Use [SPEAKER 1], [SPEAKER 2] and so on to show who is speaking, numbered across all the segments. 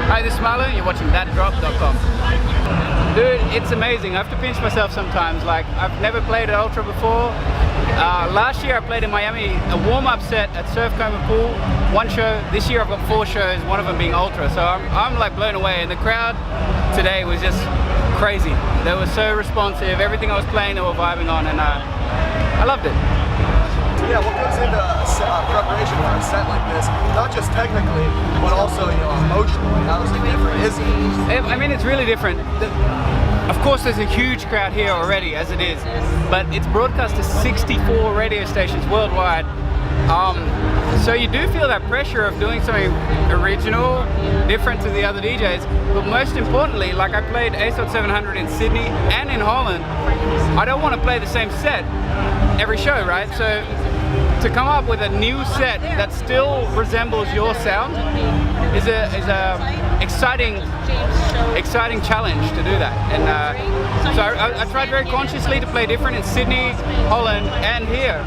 [SPEAKER 1] Hi, this is MaRLo, you're watching thatDROP.com. Dude, it's amazing. I have to pinch myself sometimes. Like, I've never played at Ultra before. Last year I played in Miami, a warm-up set at Surf Coma Pool, one show. This year I've got 4 shows, one of them being Ultra. So I'm like blown away, and the crowd today was just crazy. They were so responsive. Everything I was playing they were vibing on, and I loved it.
[SPEAKER 2] Yeah, what goes into preparation for a set like this? Not just technically, but also, you know, emotionally. How is it different? Is it?
[SPEAKER 1] I mean, it's really different. Of course, there's a huge crowd here already, as it is, but it's broadcast to 64 radio stations worldwide. So you do feel that pressure of doing something original, different to the other DJs, but most importantly, like I played A State 700 in Sydney and in Holland, I don't want to play the same set every show, right? So to come up with a new set that still resembles your sound is a exciting challenge to do that. And so I tried very consciously to play different in Sydney, Holland, and here.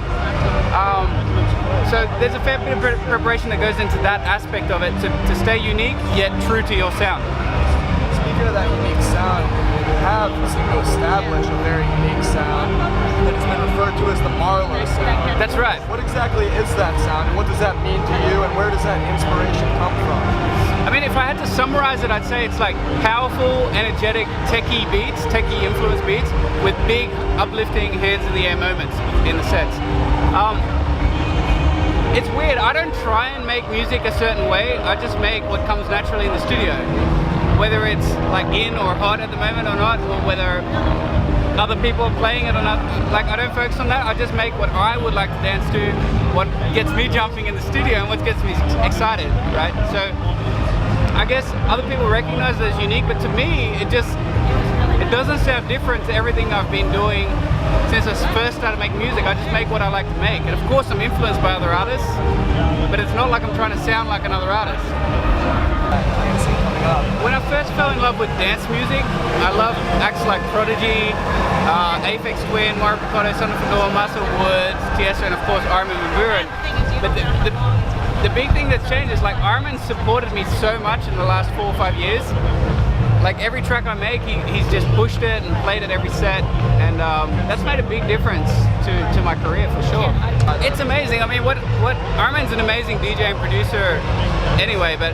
[SPEAKER 1] So there's a fair bit of preparation that goes into that aspect of it to stay unique yet true to your sound.
[SPEAKER 2] Speaking of that unique sound, you have seemed to establish a very unique sound that has been referred to as the MaRLo sound.
[SPEAKER 1] That's right.
[SPEAKER 2] What exactly is that sound, and what does that mean to you, and where does that inspiration come from?
[SPEAKER 1] I mean, if I had to summarize it, I'd say it's like powerful, energetic, techie beats, techie influence beats with big, uplifting, hands in the air moments in the sets. It's weird, I don't try and make music a certain way, I just make what comes naturally in the studio. Whether it's like in or hot at the moment or not, or whether other people are playing it or not, like I don't focus on that, I just make what I would like to dance to, what gets me jumping in the studio and what gets me excited, right? So I guess other people recognize it as unique, but to me, it doesn't sound different to everything I've been doing since I first started making music. I just make what I like to make. And of course I'm influenced by other artists, but it's not like I'm trying to sound like another artist. When I first fell in love with dance music, I loved acts like Prodigy, Aphex Twin, Mario Picotto, Son of Fedora, Marcel Woods, Tiesto, and of course Armin van Buuren. But the big thing that's changed is like Armin supported me so much in the last 4 or 5 years. Like every track I make, he's just pushed it and played it every set, and that's made a big difference to my career for sure. It's amazing. I mean, what Armin's an amazing DJ and producer anyway, but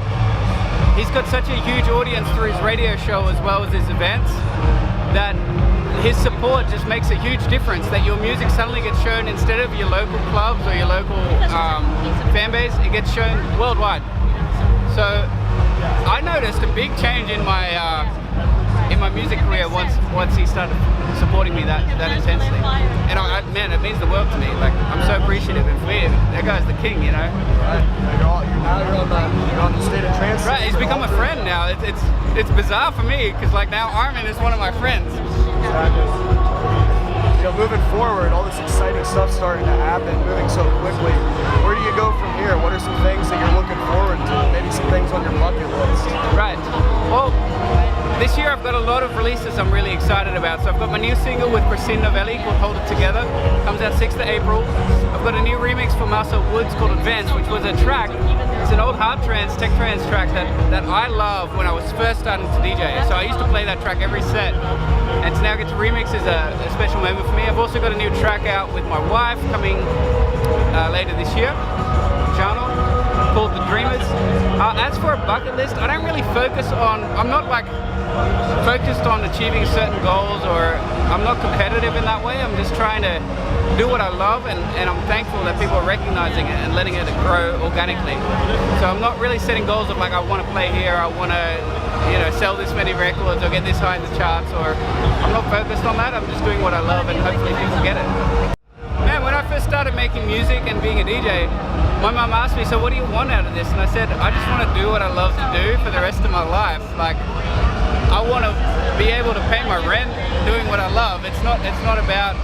[SPEAKER 1] he's got such a huge audience through his radio show as well as his events that his support just makes a huge difference. That your music suddenly gets shown instead of your local clubs or your local fan base, it gets shown worldwide. So I noticed a big change in my music career once he started supporting me that intensely, and man, it means the world to me. Like I'm so appreciative, and for me, that guy's the king, you know.
[SPEAKER 2] Right. You're on the State of Trance.
[SPEAKER 1] Right, he's become a friend now. It's bizarre for me because like now Armin is one of my friends.
[SPEAKER 2] Exactly. You know, moving forward, all this exciting stuff starting to happen, moving so quickly. Where do you go from here? What are some things that you're looking forward to? Maybe some things on your bucket list.
[SPEAKER 1] Right. Well, this year I've got a lot of releases I'm really excited about. So I've got my new single with Christine Novelli called Hold It Together. Comes out 6th of April. I've got a new remix for Marcel Woods called Advance, which was a track. It's an old hard trance, tech trance track that I loved when I was first starting to DJ. So I used to play that track every set. And to now get to remix is a special moment for me. I've also got a new track out with my wife coming later this year, Channel, called The Dreamers. As for a bucket list, I don't really focus on, I'm not like focused on achieving certain goals, or I'm not competitive in that way. I'm just trying to do what I love, and I'm thankful that people are recognizing it and letting it grow organically. So I'm not really setting goals of like I want to play here, I want to, you know, sell this many records or get this high in the charts, or I'm not focused on that. I'm just doing what I love, and hopefully people get it. Man, when I first started making music and being a DJ, my mum asked me, so what do you want out of this? And I said, I just want to do what I love to do for the rest of my life. Like, I want to be able to pay my rent doing what I love. It's not about,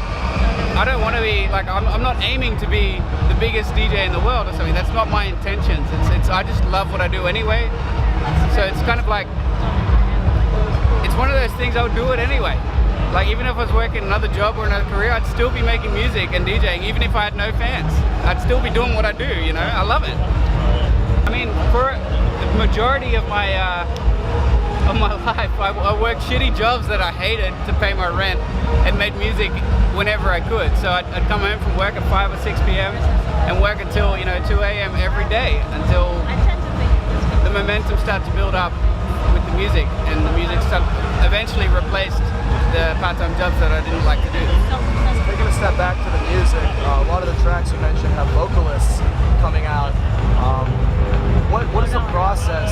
[SPEAKER 1] I don't want to be like, I'm not aiming to be the biggest DJ in the world or something. That's not my intentions. I just love what I do anyway. So it's kind of like, it's one of those things, I would do it anyway. Like even if I was working another job or another career, I'd still be making music and DJing, even if I had no fans. I'd still be doing what I do, you know? I love it. I mean, for the majority of my life, I worked shitty jobs that I hated to pay my rent and made music whenever I could. So I'd come home from work at 5 or 6 p.m. and work until 2 a.m. every day until the momentum started to build up with the music, and the music eventually replaced the part-time jobs that I didn't like to do.
[SPEAKER 2] Taking a step back to the music, a lot of the tracks you mentioned have vocalists coming out. What is the process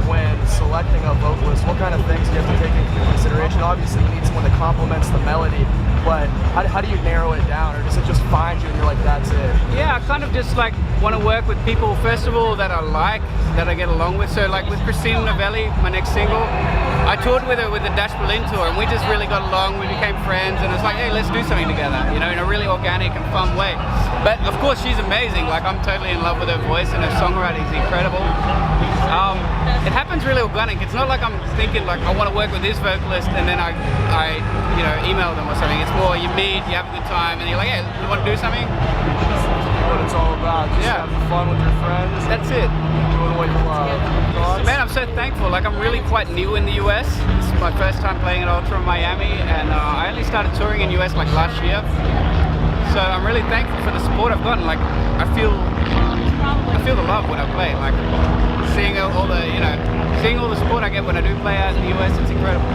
[SPEAKER 2] when selecting a vocalist? What kind of things do you have to take into consideration? Obviously, you need someone that complements the melody, but how do you narrow it down, or does it just find you and you're like, that's it?
[SPEAKER 1] Yeah, I kind of just like want to work with people, first of all, that I like, that I get along with. So like with Christina Novelli, my next single, I toured with her with the Dash Berlin tour, and we just really got along, we became friends, and it's like, hey, let's do something together, in a really organic and fun way. But of course, she's amazing. Like, I'm totally in love with her voice, and her songwriting is incredible. It happens really organic. It's not like I'm thinking like I want to work with this vocalist and then I email them or something. It's more you meet, you have a good time, and you're like, hey, you want to do something?
[SPEAKER 2] What it's all about, just having fun with your friends.
[SPEAKER 1] That's it.
[SPEAKER 2] Doing what you love.
[SPEAKER 1] Man, I'm so thankful. Like, I'm really quite new in the US. This is my first time playing at Ultra in Miami, and I only started touring in US like last year. So I'm really thankful for the support I've gotten. Like, I feel the love when I play. Like, seeing all the support I get when I do play out in the US, it's incredible.